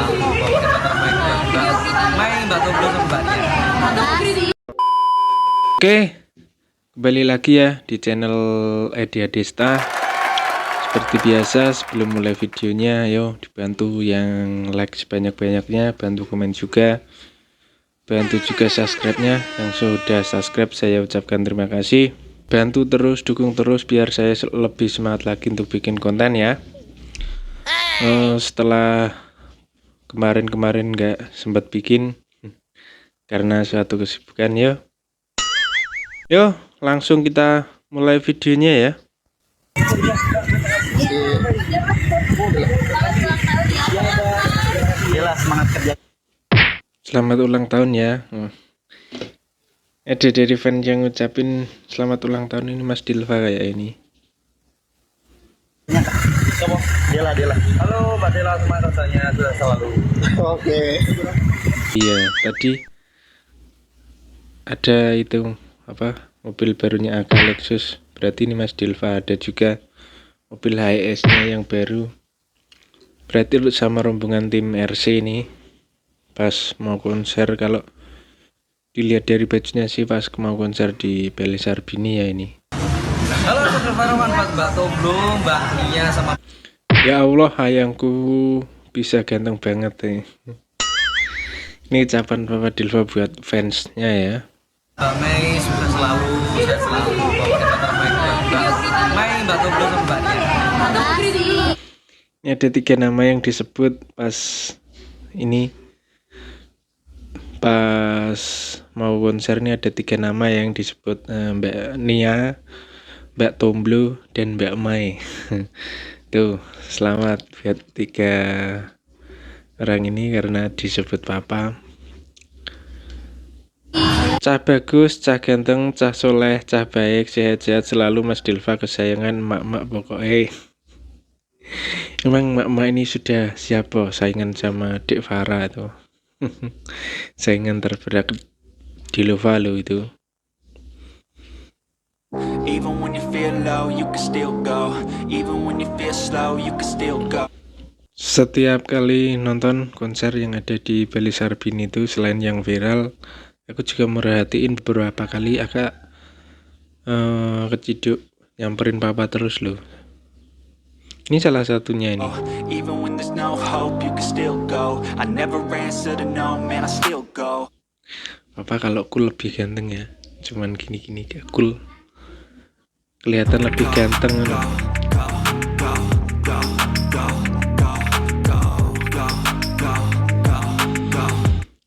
selalu bawa main batu belum kembali. Oke, kembali lagi ya di channel Edi Adesta. Seperti biasa, sebelum mulai videonya, ayo dibantu yang like sebanyak-banyaknya, bantu komen juga, bantu juga subscribe-nya. Yang sudah subscribe saya ucapkan terima kasih. Bantu terus, dukung terus biar saya lebih semangat lagi untuk bikin konten ya. Setelah kemarin nggak sempat bikin karena suatu kesibukan, Yo, langsung kita mulai videonya ya. Gila, semangat kerja. Selamat ulang tahun ya. Ada dari fans yang ngucapin selamat ulang tahun ini Mas Dilva kayak ini. Dela. Halo Mbak Dela, semangat rasanya sudah selalu. Oke. Iya, tadi ada itu mobil barunya Aga Lexus. Berarti ini Mas Dilva. Ada juga mobil HS-nya yang baru. Berarti lu sama rombongan tim RC ini pas mau konser. Kalau dilihat dari bajunya sih pas mau konser di Beli Sarbini ya ini. Halo Saudara Farawan, Mbak Tomblo, Mbak Nia sama Ya Allah, ayangku bisa ganteng banget nih. Ini ucapan Papa Dilva buat fansnya ya. Mbak Mei sudah selalu, saya selalu bawa main Mbak Tomblo sama Mbak Nia. Ini ada 3 nama yang disebut pas mau konser. Ini ada 3 nama yang disebut, Mbak Nia, Mbak Tomblo, dan Mbak Mai. Tuh, selamat buat 3 orang ini karena disebut papa. Cah bagus, cah ganteng, cah soleh, cah baik, sehat-sehat selalu Mas Dilva, kesayangan emak-emak pokoknya. Emang emak-emak ini sudah siapa saingan sama Dek Farah tuh. Saingan terberat di Lovalo itu. Even when you feel low, you can still go. Even when you feel slow, you can still go. Setiap kali nonton konser yang ada di Bali Sarbini itu, selain yang viral, aku juga merhatiin beberapa kali agak keciduk nyamperin papa terus loh. Ini salah satunya ini. Even when there's no hope, you can still go. I never answer to no, man, I still go. Papa kalau cool lebih ganteng ya. Cuman gini-gini gak cool. Kelihatan lebih ganteng loh.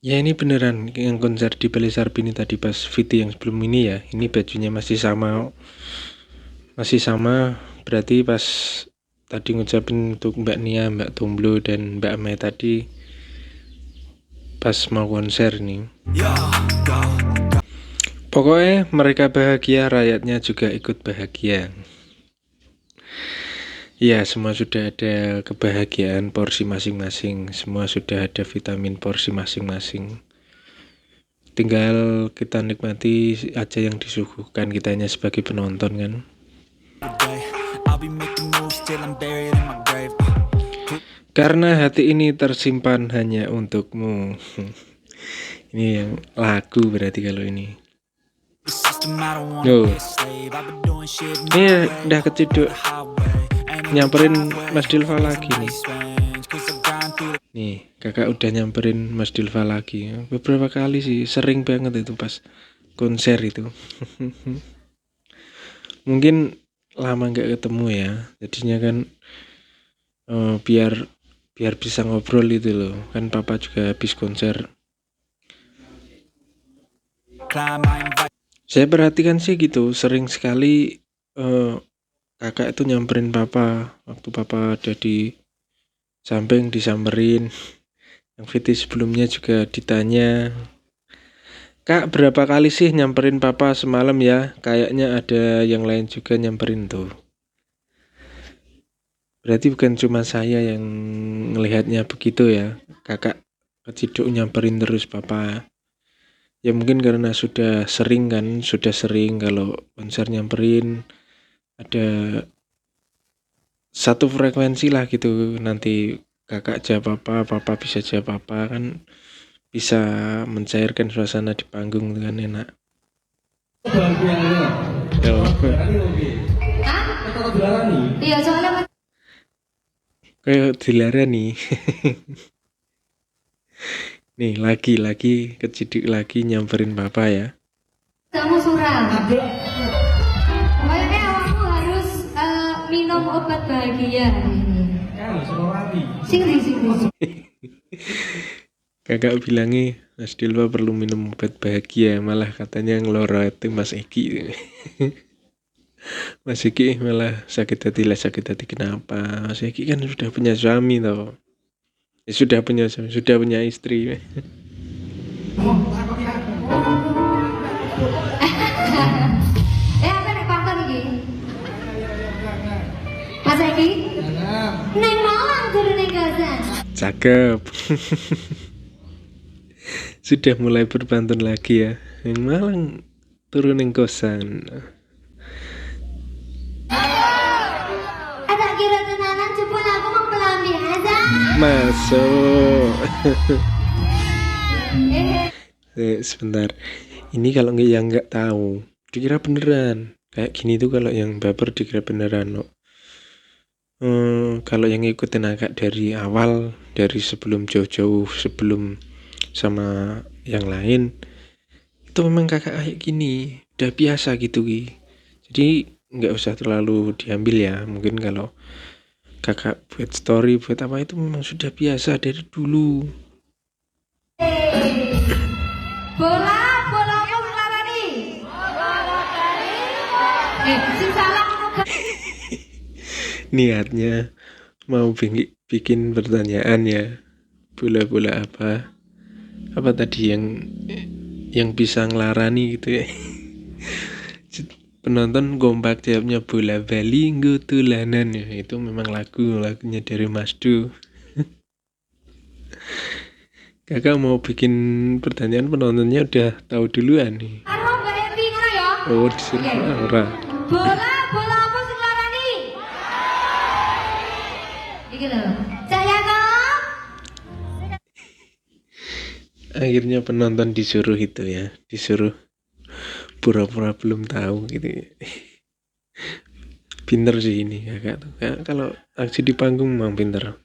Ya ini beneran yang konser di Bali Sarbini tadi pas VT yang sebelum ini ya. Ini bajunya masih sama. Berarti pas tadi ngucapin untuk Mbak Nia, Mbak Tomblo, dan Mbak Mai tadi pas mau konser nih. Pokoknya mereka bahagia, rakyatnya juga ikut bahagia. Ya, semua sudah ada kebahagiaan porsi masing-masing. Semua sudah ada vitamin porsi masing-masing. Tinggal kita nikmati aja yang disuguhkan, kita hanya sebagai penonton kan. I'll be making moves till I'm buried in my grave. Karena hati ini tersimpan hanya untukmu. Ini yang lagu berarti kalau ini. The system, I don't wanna Yo. be a slave. I've been doing shit my Ini way, udah keciduk highway. Ain't no nyamperin telling Mas Dilva lagi nih. strange, 'cause I grind through the Nih, kakak udah nyamperin Mas Dilva lagi. Beberapa kali sih, sering banget itu pas konser itu. Mungkin lama nggak ketemu ya, jadinya kan biar bisa ngobrol itu loh. Kan papa juga habis konser. climb, I invite. Saya perhatikan sih gitu, sering sekali kakak itu nyamperin papa waktu papa ada di samping, disamperin. Yang VT sebelumnya juga ditanya, Kak berapa kali sih nyamperin papa semalam ya? Kayaknya ada yang lain juga nyamperin tuh. Berarti bukan cuma saya yang ngelihatnya begitu ya. Kakak keciduk nyamperin terus papa. Ya mungkin karena sudah sering kalau konser nyamperin, ada satu frekuensi lah gitu. Nanti kakak jawab apa, papa bisa jawab apa, kan bisa mencairkan suasana di panggung tuh kan enak. Yo. Iya, soalnya Kayak dilarang nih. Nih lagi kecidik lagi nyamperin papa ya. kamu suram. Pokoknya awakmu harus minum obat bahagia hari ini. Singri. Kakak bilangnya Mas Dilwa perlu minum obat bahagia, malah katanya ngeloro itu Mas Eki. Mas Eki malah sakit hati lah, sakit hati kenapa? Mas Eki kan sudah punya suami tau. Ya, sudah punya suami, sudah punya istri. Apa nek pakon iki? Mas Eki? Neng Malang turun ning kosan. Cakep. Sudah mulai berpantun lagi ya. Yang Malang turun yang kosan. Ada kira tenanan jemput aku mau pelambiasa. Masuk. Eh, Sebentar. Ini kalau yang nggak tahu, dikira beneran. Kayak gini tuh kalau yang baper dikira beneran loh. Kalau yang ngikutin agak dari awal, dari sebelum jauh-jauh, sebelum sama yang lain, itu memang kakak kayak gini, udah biasa gitu Ki. Jadi nggak usah terlalu diambil ya. Mungkin kalau kakak buat story, buat apa itu memang sudah biasa dari dulu. bola apa ngelarani? Sing salah ngono. Niatnya mau bikin pertanyaan ya, bola-bola apa tadi yang bisa ngelarani gitu ya. Penonton kompak jawabnya bola Bali nggo tulanan ya. Itu memang lagunya dari Mas Du. Kakak mau bikin pertanyaan, penontonnya udah tahu duluan nih. Karo Mbak Evi ngono ya. Oh, disuruh ora. Bola apa sing ngelarani? Iki lho. Saya kok. Akhirnya penonton disuruh itu ya, disuruh pura-pura belum tahu gitu ya. Pinter sih ini kakak tuh. Kalau aksi di panggung memang pinter.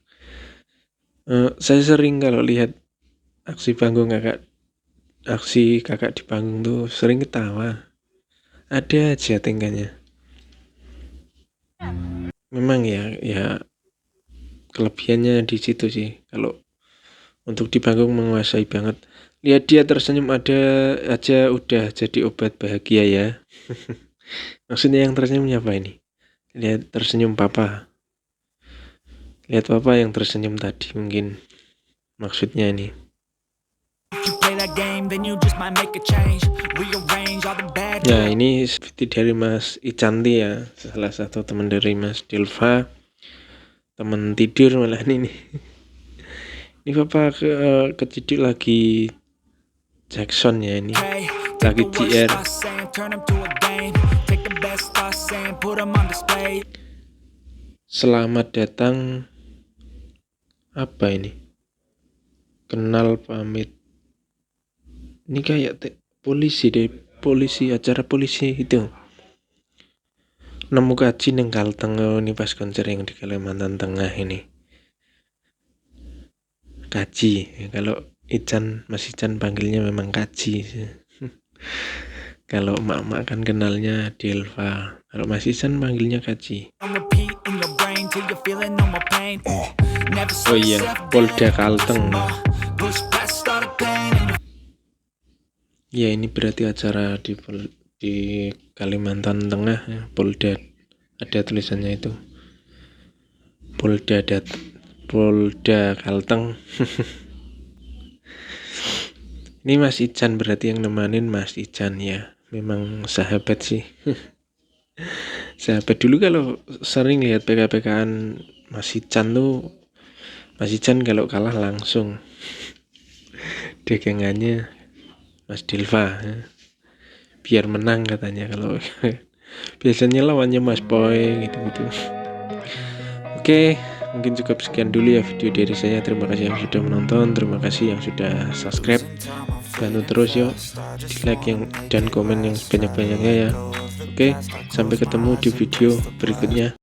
Saya sering kalau lihat aksi kakak di panggung tuh sering ketawa. Ada aja tingkahnya. Memang ya kelebihannya di situ sih. Kalau untuk di panggung menguasai banget. Lihat dia tersenyum ada aja udah jadi obat bahagia ya. Maksudnya yang tersenyum apa ini? Lihat tersenyum papa. Lihat papa yang tersenyum tadi mungkin maksudnya ini. If you play that game, then you just might make a change. Rearrange all the bad. Ya ini seperti dari Mas Icanti ya, salah satu teman dari Mas Dilva, teman tidur malah ini. Ini papa kecidik lagi Jackson ya ini, lagi JR. Selamat datang apa ini? Kenal pamit. Ini kayak polisi deh, acara polisi itu. Nemu kaji neng Kalteng ini pas konser yang di Kalimantan Tengah ini. Kaji, ya, kalau Mas Ican panggilnya memang Kaji. Kalau emak-emak kan kenalnya Delva. Kalau Mas Ican panggilnya Kaji. Oh iya, Polda Kalteng. Ya ini berarti acara di Kalimantan Tengah ya, Polda, ada tulisannya itu. Polda Kalteng. Ini Mas Ican berarti yang nemanin Mas Ican ya. Memang sahabat sih. Sahabat dulu kalau sering lihat PK-PKan Mas Ican tuh, Mas Ican kalau kalah langsung dagangannya Mas Dilva ya. Biar menang katanya, kalau biasanya lawannya Mas Boy gitu-gitu. Oke, mungkin cukup sekian dulu ya video dari saya. Terima kasih yang sudah menonton, terima kasih yang sudah subscribe. Bantu terus yuk di like dan komen yang sebanyak-banyaknya ya. Oke, sampai ketemu di video berikutnya.